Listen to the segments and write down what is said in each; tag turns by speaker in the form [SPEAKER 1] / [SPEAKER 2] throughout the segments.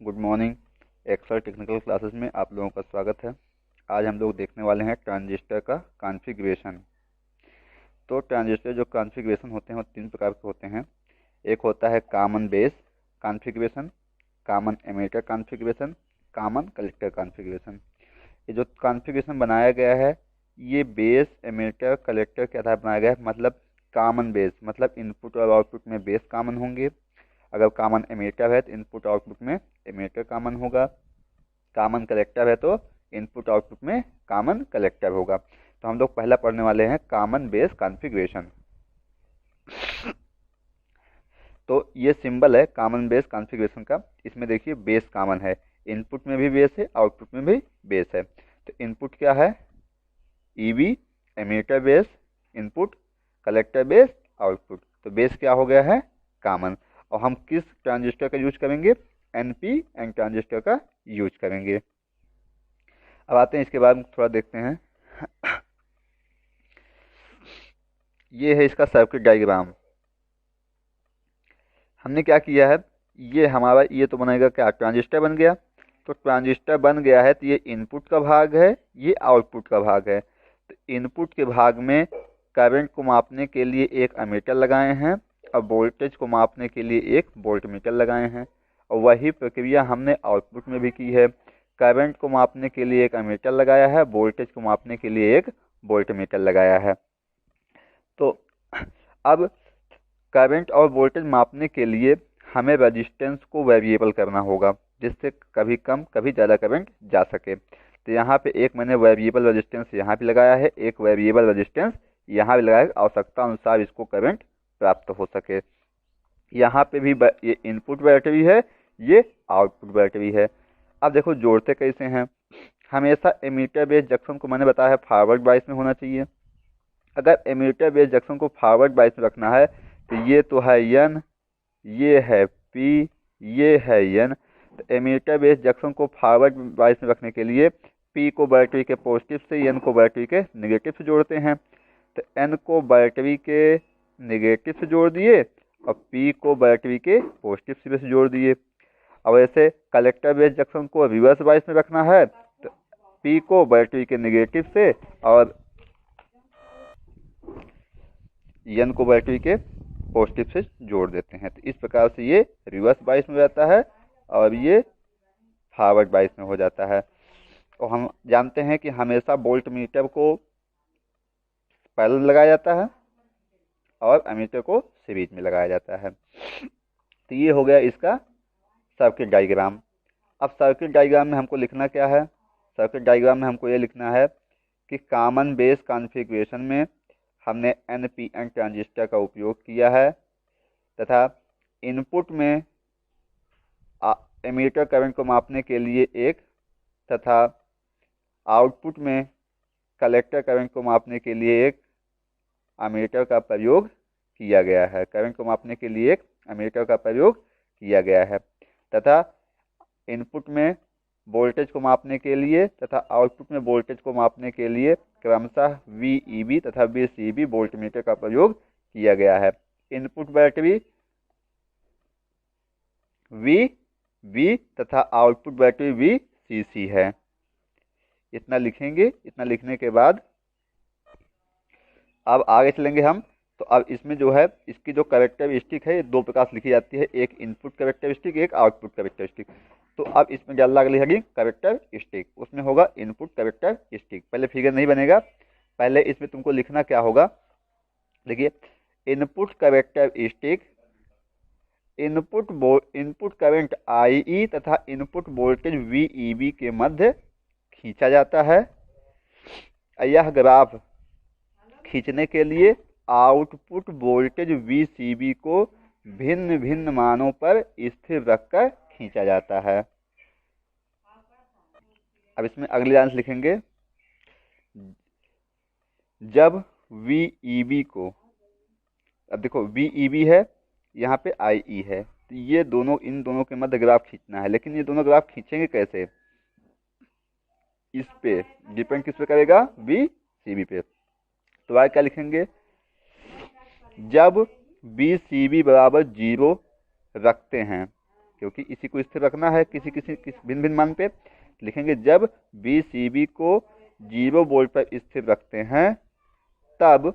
[SPEAKER 1] Good morning. Excel technical classes में आप लोगों का स्वागत है। आज हम लोग देखने वाले हैं ट्रांजिस्टर का कॉन्फ़िगरेशन। तो ट्रांजिस्टर जो कॉन्फ़िगरेशन होते हैं वो तीन प्रकार के होते हैं। एक होता है common base configuration, common emitter configuration, common collector configuration. ये जो कॉन्फ़िगरेशन बनाया गया है ये बेस एमिटर कलेक्टर के आधार पर बनाया गया है। मतलब कॉमन बेस मतलब इनपुट और आउटपुट में बेस कॉमन होंगे। अगर कॉमन एमिटर है तो इनपुट आउटपुट में एमिटर कॉमन होगा। कॉमन कलेक्टर है तो इनपुट आउटपुट में कॉमन कलेक्टर होगा। तो हम लोग पहला पढ़ने वाले हैं कॉमन बेस कॉन्फ़िगरेशन। तो ये सिंबल है कॉमन बेस कॉन्फ़िगरेशन का। इसमें देखिए बेस कॉमन है, इनपुट में भी बेस है, आउटपुट में भी बेस है। तो इनपुट क्या है? EB, emitter base input, collector base output. तो बेस क्या हो गया है? कॉमन। और हम किस ट्रांजिस्टर का यूज करेंगे? एनपी एन ट्रांजिस्टर का यूज करेंगे। अब आते हैं इसके बाद में थोड़ा देखते हैं। ये है इसका सर्किट डायग्राम। हमने क्या किया है, ये हमारा ये तो बनेगा क्या? ट्रांजिस्टर बन गया। तो ट्रांजिस्टर बन गया है तो ये इनपुट का भाग है, ये आउटपुट का भाग है। तो इनपुट के भाग में करंट को मापने के लिए एक एमीटर लगाए हैं और वोल्टेज को मापने के लिए एक वोल्टमीटर लगाए हैं। और वही प्रक्रिया हमने आउटपुट में भी की है। करंट को मापने के लिए एक एमीटर लगाया है, वोल्टेज को मापने के लिए एक वोल्टमीटर लगाया है। तो अब करंट और वोल्टेज मापने के लिए हमें रेजिस्टेंस को वेरिएबल करना होगा, जिससे कभी कम कभी ज़्यादा करंट जा सके। तो यहाँ पे एक मैंने वेरिएबल रेजिस्टेंस यहाँ पे लगाया है, एक वेरिएबल रेजिस्टेंस यहाँ भी लगाया है, आवश्यकता अनुसार इसको करंट प्राप्त हो सके। यहाँ पे भी ये इनपुट बैटरी है, ये आउटपुट बैटरी है। अब देखो जोड़ते कैसे हैं। हमेशा एमीटर बेस जंक्शन को मैंने बताया है फॉरवर्ड बाइस में होना चाहिए। अगर एमीटर बेस जंक्शन को फॉरवर्ड बाइस में रखना है तो ये तो है एन, ये है पी, ये है एन। तो एमीटर बेस जंक्शन को फॉरवर्ड बाइस में रखने के लिए पी को बैटरी के पॉजिटिव से, एन को बैटरी के नेगेटिव से जोड़ते हैं। तो एन को बैटरी के नेगेटिव से जोड़ दिए और पी को बैटरी के पॉजिटिव सिरे से जोड़ दिए। अब ऐसे कलेक्टर बेस जंक्शन को रिवर्स बाइस में रखना है तो पी को बैटरी के नेगेटिव से और एन को बैटरी के पॉजिटिव से जोड़ देते हैं। तो इस प्रकार से ये रिवर्स बाइस में रहता है और ये फॉरवर्ड बाइस में हो जाता है। और हम जानते हैं कि हमेशा वोल्ट मीटर को पैरेलल लगाया जाता है और एमीटर को सीरीज में लगाया जाता है। तो ये हो गया इसका सर्किट डायग्राम। अब सर्किट डायग्राम में हमको लिखना क्या है? सर्किट डायग्राम में हमको ये लिखना है कि कॉमन बेस कॉन्फ़िगरेशन में हमने NPN ट्रांजिस्टर का उपयोग किया है तथा इनपुट में एमीटर करंट को मापने के लिए एक तथा आउटपुट में कलेक्टर करंट को मापने के लिए एक एमीटर का प्रयोग किया गया है। करंट को मापने के लिए एक एमीटर का प्रयोग किया गया है तथा इनपुट में वोल्टेज को मापने के लिए तथा आउटपुट में वोल्टेज को मापने के लिए क्रमशः VEB तथा VCB वोल्टमीटर का प्रयोग किया गया है। इनपुट बैटरी VB तथा आउटपुट बैटरी VCC है। इतना लिखेंगे। इतना लिखने के बाद अब आगे चलेंगे हम। तो अब इसमें जो है इसकी जो कैरेक्टरिस्टिक है ये दो प्रकार से लिखी जाती है, एक इनपुट कैरेक्टरिस्टिक, एक आउटपुट कैरेक्टरिस्टिक। तो अब इसमें डालना लिखेगी कैरेक्टरिस्टिक, उसमें होगा इनपुट कैरेक्टरिस्टिक। पहले फिगर नहीं बनेगा, पहले इसमें तुमको लिखना क्या होगा, देखिए input characteristic input current IE तथा इनपुट वोल्टेज VEB के मध्य खींचा जाता है। यह ग्राफ खींचने के लिए आउटपुट वोल्टेज VCB को भिन्न भिन्न मानों पर स्थिर रखकर खींचा जाता है। अब इसमें अगली लाइन लिखेंगे, जब VEB को, अब देखो VEB है, यहाँ पे IE है, तो ये दोनों, इन दोनों के मध्य ग्राफ खींचना है। लेकिन ये दोनों ग्राफ खींचेंगे कैसे? इस पे डिपेंड किस पे करेगा? VCB पे। तो आगे क्या लिखेंगे, जब VCB बराबर 0 रखते हैं क्योंकि इसी को स्थिर रखना है किसी भिन्न भिन्न मान पे। लिखेंगे जब बी सी बी को 0 वोल्ट पर स्थिर रखते हैं तब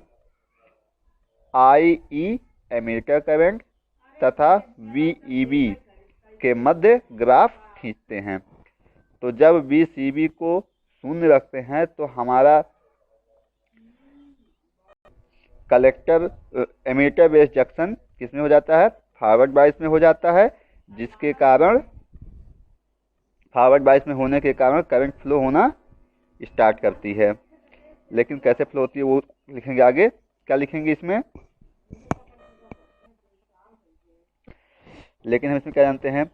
[SPEAKER 1] आई ई एमीटर करंट तथा वी ई बी के मध्य ग्राफ खींचते हैं। तो जब बी सी बी को 0 रखते हैं तो हमारा कलेक्टर एमीटर बेस जंक्शन किसमें हो जाता है, फॉरवर्ड बायस में हो जाता है, जिसके कारण फॉरवर्ड बायस में होने के कारण करंट फ्लो होना स्टार्ट करती है। लेकिन कैसे फ्लो होती है वो लिखेंगे आगे। क्या लिखेंगे इसमें, लेकिन हम इसमें क्या जानते हैं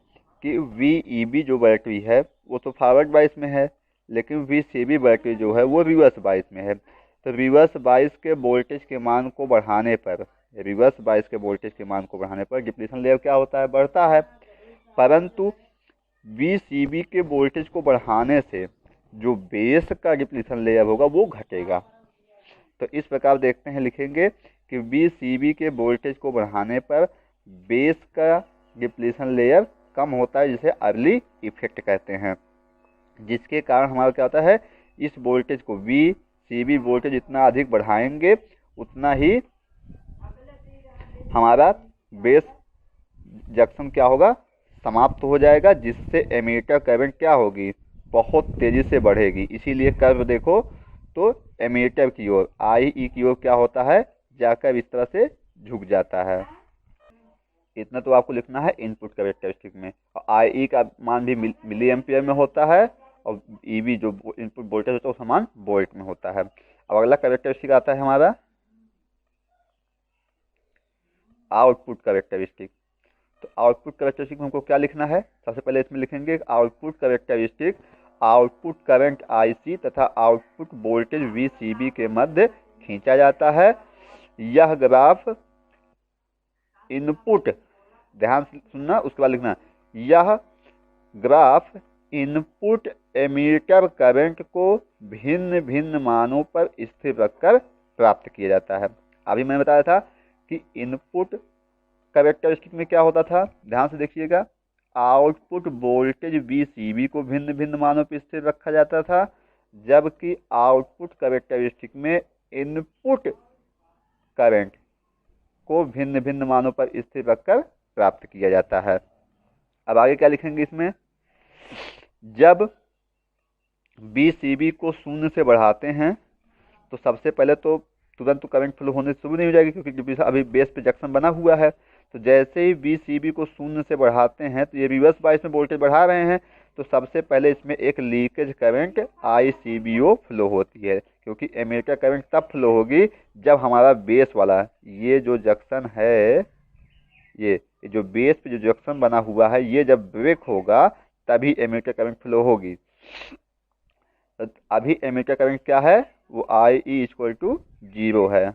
[SPEAKER 1] कि वी ई बी जो बैटरी है वो तो फॉरवर्ड बायस में है, लेकिन वी सी बी बैटरी जो है वो रिवर्स बायस में है। तो रिवर्स बायस के वोल्टेज के मान को बढ़ाने पर डिप्लीशन लेवल क्या होता है, बढ़ता है। परंतु वी सी बी के वोल्टेज को बढ़ाने से जो बेस का डिप्लीशन लेयर होगा वो घटेगा। तो इस प्रकार देखते हैं, लिखेंगे कि वी सी बी के वोल्टेज को बढ़ाने पर बेस का डिप्लीशन लेयर कम होता है, जिसे अर्ली इफेक्ट कहते हैं, जिसके कारण हमारा क्या होता है, इस वोल्टेज को वी सी बी वोल्टेज जितना अधिक बढ़ाएंगे उतना ही हमारा बेस जंक्शन क्या होगा, समाप्त हो जाएगा, जिससे एमीटर करंट क्या होगी, बहुत तेजी से बढ़ेगी। इसीलिए कर्व देखो तो एमीटर की ओर आई ई की ओर क्या होता है, जाकर इस तरह से झुक जाता है। इतना तो आपको लिखना है इनपुट कैरेक्टरिस्टिक में। और आई ई का मान भी मिली एम्पियर में होता है और ई बी जो इनपुट वोल्टेज होता है उसका मान वोल्ट में होता है। अब अगला कैरेक्टरिस्टिक आता है हमारा आउटपुट कैरेक्टरिस्टिक। तो आउटपुट कैरेक्टरिस्टिक में हमको क्या लिखना है, सबसे पहले इसमें लिखेंगे output characteristic output current IC तथा आउटपुट वोल्टेज वीसीबी के मध्य खींचा जाता है। यह ग्राफ इनपुट, ध्यान से सुनना, उसके बाद लिखना, यह ग्राफ इनपुट एमीटर करंट को भिन्न भिन्न मानों पर स्थिर रखकर प्राप्त किया जाता है। अभी मैंने बताया था कि इनपुट कैरेक्टरिस्टिक में क्या होता था, ध्यान से देखिएगा, आउटपुट वोल्टेज वीसीबी को भिन्न भिन्न मानों पर स्थिर रखा जाता था, जबकि आउटपुट कैरेक्टरिस्टिक में इनपुट करंट को भिन्न भिन्न मानों पर स्थिर रखकर प्राप्त किया जाता है। अब आगे क्या लिखेंगे इसमें, जब बीसीबी को 0 से बढ़ाते हैं तो सबसे पहले तो तुरंत करंट फ्लो होने शुरू नहीं हो जाएगी, क्योंकि अभी बेस पे जंक्शन बना हुआ है। तो जैसे ही बीसीबी को 0 से बढ़ाते हैं तो ये रिवर्स बायस में वोल्टेज बढ़ा रहे हैं, तो सबसे पहले इसमें एक लीकेज करंट आईसीबीओ फ्लो होती है, क्योंकि एमीटर करंट तब फ्लो होगी जब हमारा बेस वाला ये जो जंक्शन है, ये जो बेस पे जो जंक्शन बना हुआ है, ये जब ब्रेक होगा तभी एमीटर करंट फ्लो होगी। तो अभी एमीटर करंट क्या है, वो आई ई इक्वल टू 0 है।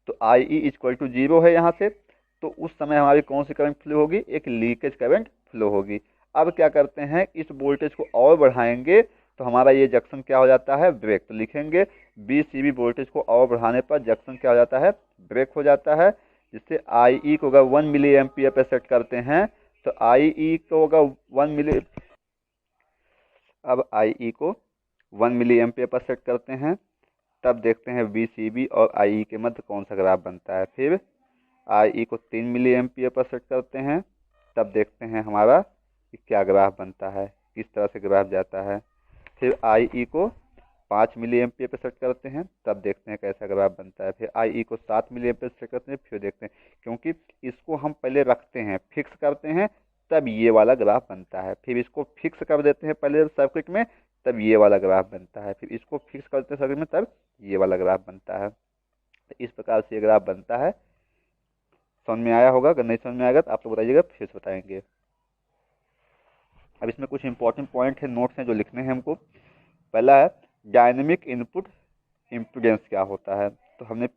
[SPEAKER 1] तो आई ई इक्वल टू 0 है यहाँ से, तो उस समय हमारी कौन सी करंट फ्लो होगी, एक लीकेज करंट फ्लो होगी। अब क्या करते हैं, इस वोल्टेज को और बढ़ाएंगे तो हमारा ये जंक्शन क्या हो जाता है, ब्रेक। तो लिखेंगे बीसीबी वोल्टेज को और बढ़ाने पर जंक्शन क्या हो जाता है, ब्रेक हो जाता है, जिससे आई ई को अगर 1 मिली एम्पियर पे सेट करते हैं तो आई ई को अगर 1 मिली, अब आई ई को 1 मिली एम्पियर पर सेट करते हैं, तब देखते हैं बीसीबी और आई ई के मध्य कौन सा ग्राफ बनता है। फिर आई ई को 3 मिली एम्पियर पर सेट करते हैं, तब देखते हैं हमारा क्या ग्राफ बनता है, किस तरह से ग्राफ जाता है। फिर आई ई को 5 मिली एम्पियर पर सेट करते हैं, तब देखते हैं कैसा ग्राफ बनता है। फिर आई ई को 7 मिली एम्पियर सेट करते हैं, फिर देखते हैं, क्योंकि इसको हम पहले रखते हैं, फिक्स करते हैं, तब ये वाला ग्राफ बनता है। फिर इसको फिक्स कर देते हैं पहले सर्किट में, तब ये वाला ग्राफ बनता है। फिर इसको फिक्स करते हैं सर्किट में, तब ये वाला ग्राफ बनता है। तो इस प्रकार से ये ग्राफ बनता है। समझ में आया होगा, अगर नहीं समझ में आएगा तो आप लोग बताइएगा, फिर से बताएंगे। अब इसमें कुछ इंपॉर्टेंट पॉइंट है, नोट्स हैं जो लिखने हैं हमको। पहला है डायनेमिक इनपुट इम्पीडेंस क्या होता है। तो हमने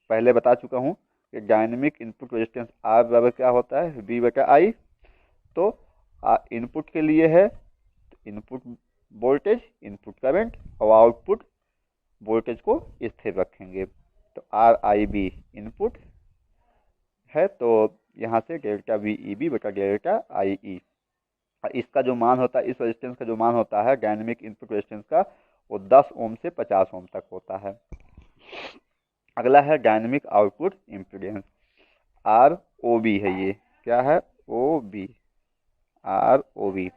[SPEAKER 1] पहले बता चुका हूँ कि डायनेमिक इनपुट रेजिस्टेंस आर बराबर क्या होता है, वी बटा आई। तो इनपुट के लिए है इनपुट वोल्टेज, इनपुट करंट, और आउटपुट वोल्टेज को स्थिर रखेंगे। तो आर आई बी इनपुट है, तो यहाँ से डेल्टा VEB बटा डेल्टा IE। इसका जो मान होता है, इस रेजिस्टेंस का जो मान होता है डायनेमिक इनपुट रेजिस्टेंस का, वो 10 ओम से 50 ओम तक होता है। अगला है डायनेमिक आउटपुट इम्पीडेंस, ROB है ये, क्या है, OB, ROB।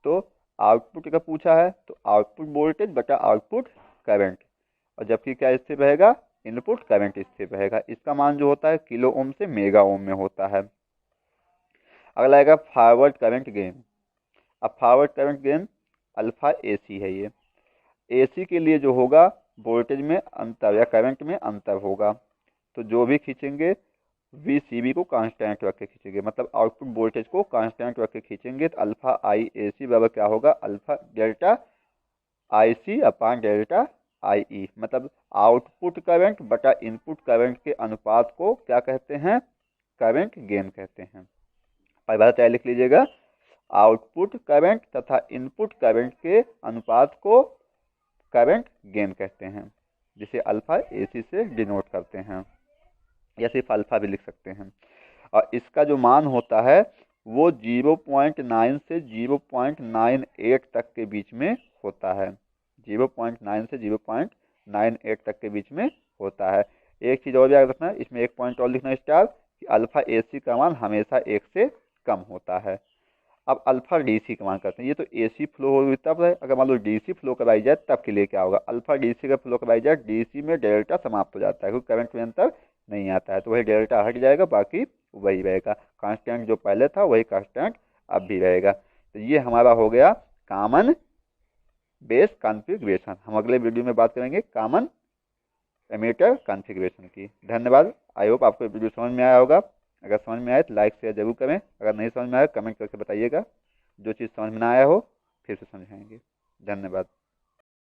[SPEAKER 1] तो आउटपुट का पूछा है तो आउटपुट वोल्टेज बटा आउटपुट करंट, और जबकि क्या स्थिर रहेगा, इनपुट करंट स्थिर रहेगा। इसका मान जो होता है किलो ओम से मेगा ओम में होता है। अगला आएगा फॉरवर्ड करंट गेन। अब forward current gain alpha AC है ये। AC के लिए जो होगा वोल्टेज में अंतर या करंट में अंतर होगा, तो जो भी खींचेंगे VCB को कांस्टेंट रख के खींचेंगे, मतलब आउटपुट वोल्टेज को कांस्टेंट रख के खींचेंगे, तो अल्फा IAC बराबर क्या होगा, अल्फा डेल्टा IC अपान डेल्टा IE, मतलब आउटपुट करंट बटा इनपुट करंट के अनुपात को क्या कहते हैं, करंट गेन कहते हैं। परिभाषा चाहे लिख लीजिएगा, आउटपुट करंट तथा इनपुट करंट के अनुपात को करंट गेन कहते हैं, जिसे अल्फा AC से डिनोट करते हैं, या सिर्फ अल्फा भी लिख सकते हैं। और इसका जो मान होता है वो 0.9 से 0.98 तक के बीच में होता है, 0.9 से 0.98 तक के बीच में होता है। एक चीज़ और याद रखना, इसमें एक पॉइंट और लिखना स्टार, कि अल्फा AC का मान हमेशा 1 से कम होता है। अब अल्फा DC का मान करते हैं, ये तो AC फ्लो होगी तब है, अगर मान लो DC फ्लो कराई जाए तब के लिए क्या होगा, अल्फा DC का फ्लो कराई जाए, DC में डेल्टा समाप्त हो जाता है, क्योंकि करंट में अंतर नहीं आता है, तो वही डेल्टा हट जाएगा, बाकी वही रहेगा, कांस्टेंट जो पहले था वही कांस्टेंट अब भी रहेगा। तो ये हमारा हो गया कॉमन बेस कॉन्फ़िगरेशन। हम अगले वीडियो में बात करेंगे कॉमन एमीटर कॉन्फ़िगरेशन की। धन्यवाद। आई होप आपको वीडियो समझ में आया होगा। अगर समझ में आए तो लाइक शेयर जरूर करें, अगर नहीं समझ में आए कमेंट करके बताइएगा। जो चीज़ समझ में ना आया हो फिर से समझाएंगे। धन्यवाद।